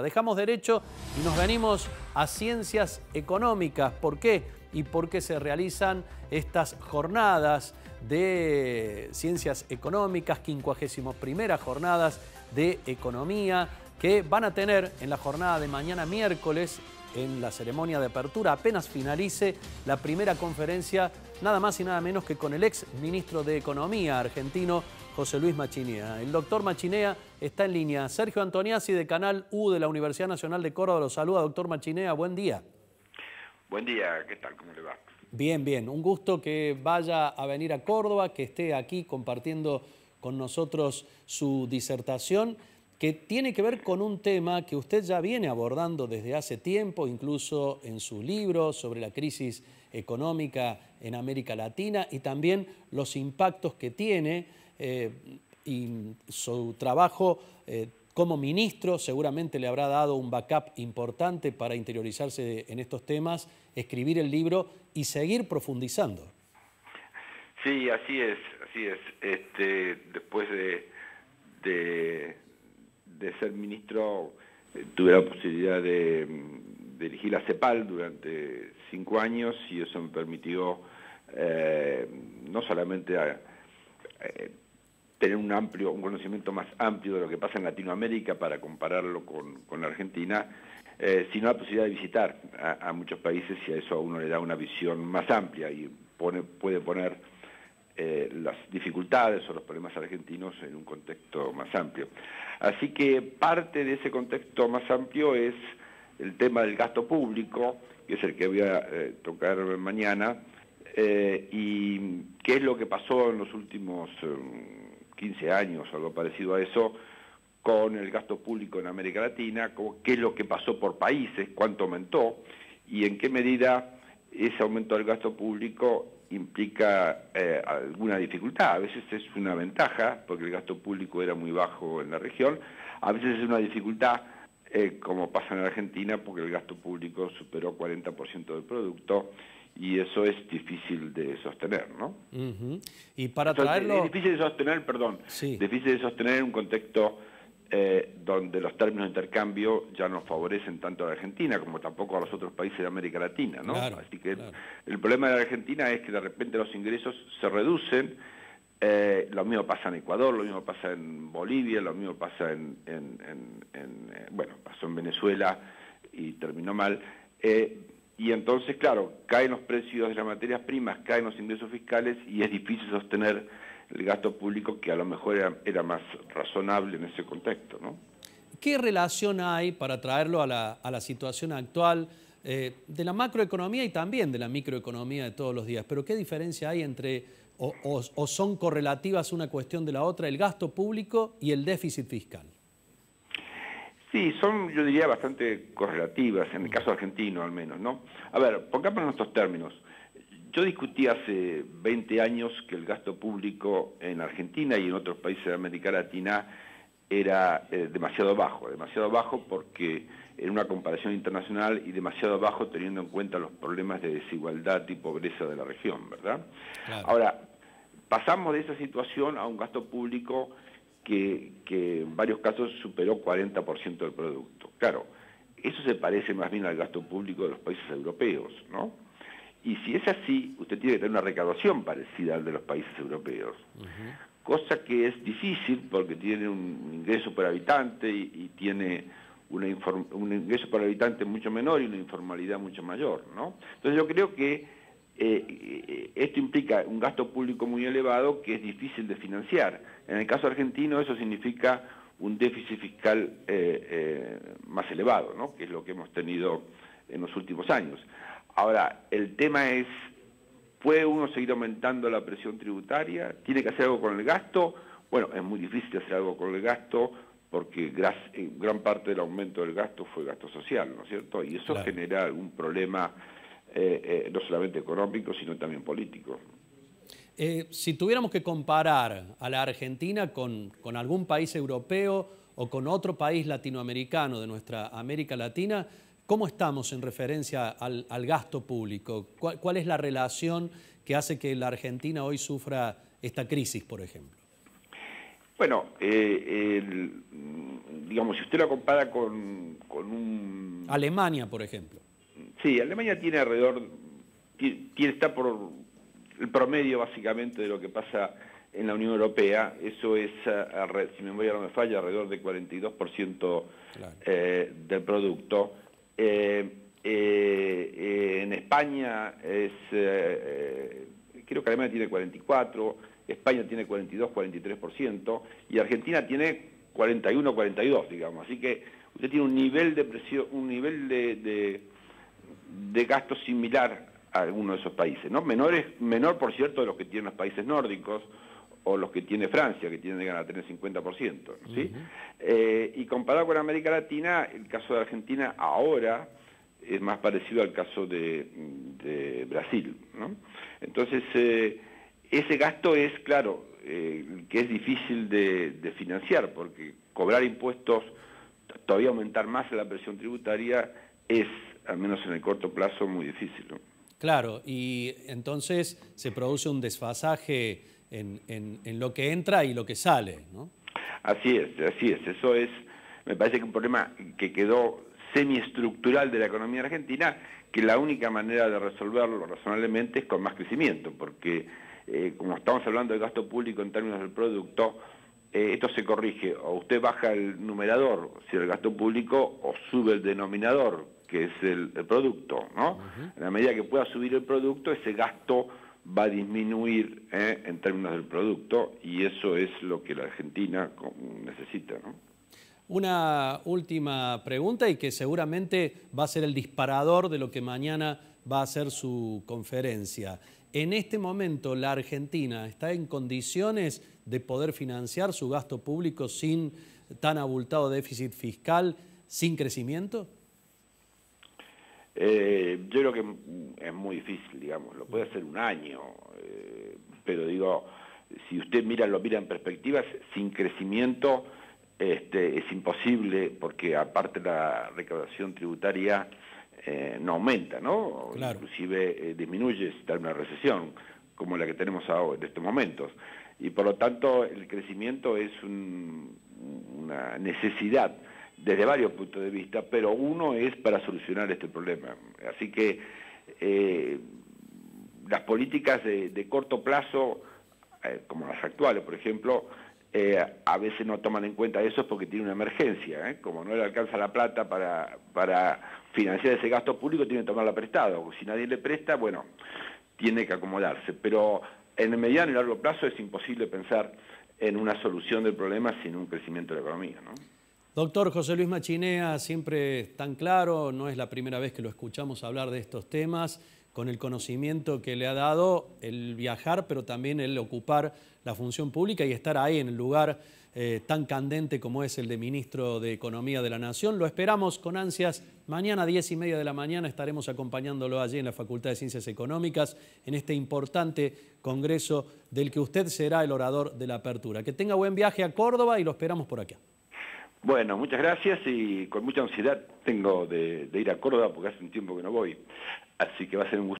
Dejamos derecho y nos venimos a ciencias económicas. ¿Por qué? Y por qué se realizan estas jornadas de ciencias económicas, 51ª jornadas de economía, que van a tener en la jornada de mañana miércoles, en la ceremonia de apertura, apenas finalice la primera conferencia, nada más y nada menos que con el ex ministro de Economía argentino, José Luis Machinea. El doctor Machinea está en línea. Sergio Antoniazzi, de Canal U de la Universidad Nacional de Córdoba, lo saluda. Doctor Machinea, buen día. Buen día, ¿qué tal? ¿Cómo le va? Bien, bien. Un gusto que vaya a venir a Córdoba, que esté aquí compartiendo con nosotros su disertación, que tiene que ver con un tema que usted ya viene abordando desde hace tiempo, incluso en su libro sobre la crisis económica en América Latina y también los impactos que tiene y su trabajo como ministro seguramente le habrá dado un backup importante para interiorizarse en estos temas, escribir el libro y seguir profundizando. Sí, así es, así es. Después de ser ministro, tuve la posibilidad de dirigir la CEPAL durante 5 años y eso me permitió no solamente tener un conocimiento más amplio de lo que pasa en Latinoamérica para compararlo con la Argentina, sino la posibilidad de visitar a muchos países, y a eso a uno le da una visión más amplia y puede poner las dificultades o los problemas argentinos en un contexto más amplio. Así que parte de ese contexto más amplio es el tema del gasto público, que es el que voy a tocar mañana, y qué es lo que pasó en los últimos 15 años o algo parecido a eso con el gasto público en América Latina, qué es lo que pasó por países, cuánto aumentó y en qué medida ese aumento del gasto público implica alguna dificultad. A veces es una ventaja porque el gasto público era muy bajo en la región, a veces es una dificultad como pasa en Argentina porque el gasto público superó 40% del producto y eso es difícil de sostener, ¿no? Y para eso traerlo... es difícil de sostener, perdón, sí. Difícil de sostener en un contexto donde los términos de intercambio ya no favorecen tanto a la Argentina como tampoco a los otros países de América Latina, ¿no? Claro, así que claro. El problema de la Argentina es que de repente los ingresos se reducen, lo mismo pasa en Ecuador, lo mismo pasa en Bolivia, lo mismo pasa bueno, pasó en Venezuela y terminó mal, y entonces, claro, caen los precios de las materias primas, caen los ingresos fiscales y es difícil sostener el gasto público que a lo mejor era más razonable en ese contexto, ¿no? ¿Qué relación hay, para traerlo a la situación actual, de la macroeconomía y también de la microeconomía de todos los días? Pero ¿qué diferencia hay entre, o son correlativas una cuestión de la otra, el gasto público y el déficit fiscal? Sí, son, yo diría, bastante correlativas, en el caso argentino al menos, ¿no? A ver, pongámonos en estos términos. Yo discutí hace 20 años que el gasto público en Argentina y en otros países de América Latina era demasiado bajo porque en una comparación internacional y demasiado bajo teniendo en cuenta los problemas de desigualdad y pobreza de la región, ¿verdad? Claro. Ahora, pasamos de esa situación a un gasto público que en varios casos superó 40% del producto. Claro, eso se parece más bien al gasto público de los países europeos, ¿no? Y si es así, usted tiene que tener una recaudación parecida al de los países europeos, cosa que es difícil porque tiene un ingreso por habitante y tiene un ingreso por habitante mucho menor y una informalidad mucho mayor, ¿no? Entonces yo creo que esto implica un gasto público muy elevado que es difícil de financiar. En el caso argentino eso significa un déficit fiscal más elevado, ¿no? Que es lo que hemos tenido en los últimos años. Ahora, el tema es, ¿puede uno seguir aumentando la presión tributaria? ¿Tiene que hacer algo con el gasto? Bueno, es muy difícil hacer algo con el gasto porque gran parte del aumento del gasto fue gasto social, ¿no es cierto? Y eso Claro. genera algún problema no solamente económico, sino también político. Si tuviéramos que comparar a la Argentina con algún país europeo o con otro país latinoamericano de nuestra América Latina, ¿cómo estamos en referencia al gasto público? ¿Cuál es la relación que hace que la Argentina hoy sufra esta crisis, por ejemplo? Bueno, digamos, si usted lo compara con un... Alemania, por ejemplo. Sí, Alemania tiene está por el promedio básicamente de lo que pasa en la Unión Europea. Eso es, si mi memoria no me falla, alrededor del 42% Claro. Del producto. En España creo que Alemania tiene 44%, España tiene 42, 43%, y Argentina tiene 41, 42, digamos. Así que usted tiene un nivel de presión, un nivel de gasto similar a alguno de esos países, ¿no? Menor, por cierto, de los que tienen los países nórdicos o los que tiene Francia, que tienen ganas de tener 50%, ¿sí? Y comparado con América Latina, el caso de Argentina ahora es más parecido al caso de Brasil, ¿no? Entonces, ese gasto es, claro, que es difícil de financiar, porque cobrar impuestos, todavía aumentar más la presión tributaria, es, al menos en el corto plazo, muy difícil, ¿no? Claro, y entonces se produce un desfasaje en lo que entra y lo que sale, ¿no? Así es. Eso es, me parece que un problema que quedó semiestructural de la economía argentina, que la única manera de resolverlo razonablemente es con más crecimiento, porque como estamos hablando de gasto público en términos del producto, esto se corrige, o usted baja el numerador, si el gasto público, o sube el denominador, que es el producto, ¿no? En la medida que pueda subir el producto, ese gasto va a disminuir en términos del producto, y eso es lo que la Argentina necesita, ¿no? Una última pregunta, y que seguramente va a ser el disparador de lo que mañana va a ser su conferencia. En este momento, ¿la Argentina está en condiciones de poder financiar su gasto público sin tan abultado déficit fiscal, sin crecimiento? Yo creo que es muy difícil, digamos, lo puede hacer un año, pero digo, si usted lo mira en perspectivas, sin crecimiento es imposible, porque aparte la recaudación tributaria no aumenta, ¿no? Claro. Inclusive disminuye si está una recesión, como la que tenemos ahora, en estos momentos. Y por lo tanto el crecimiento es una necesidad desde varios puntos de vista, pero uno es para solucionar este problema. Así que las políticas de corto plazo, como las actuales, por ejemplo, a veces no toman en cuenta eso porque tiene una emergencia, como no le alcanza la plata para financiar ese gasto público, tiene que tomarla prestado. Si nadie le presta, bueno, tiene que acomodarse. Pero en el mediano y largo plazo es imposible pensar en una solución del problema sin un crecimiento de la economía, ¿no? Doctor José Luis Machinea, siempre tan claro, no es la primera vez que lo escuchamos hablar de estos temas, con el conocimiento que le ha dado el viajar, pero también el ocupar la función pública y estar ahí en el lugar tan candente como es el de Ministro de Economía de la Nación. Lo esperamos con ansias. Mañana a 10:30 de la mañana estaremos acompañándolo allí en la Facultad de Ciencias Económicas en este importante congreso del que usted será el orador de la apertura. Que tenga buen viaje a Córdoba y lo esperamos por acá. Bueno, muchas gracias, y con mucha ansiedad tengo de ir a Córdoba porque hace un tiempo que no voy, así que va a ser un gusto.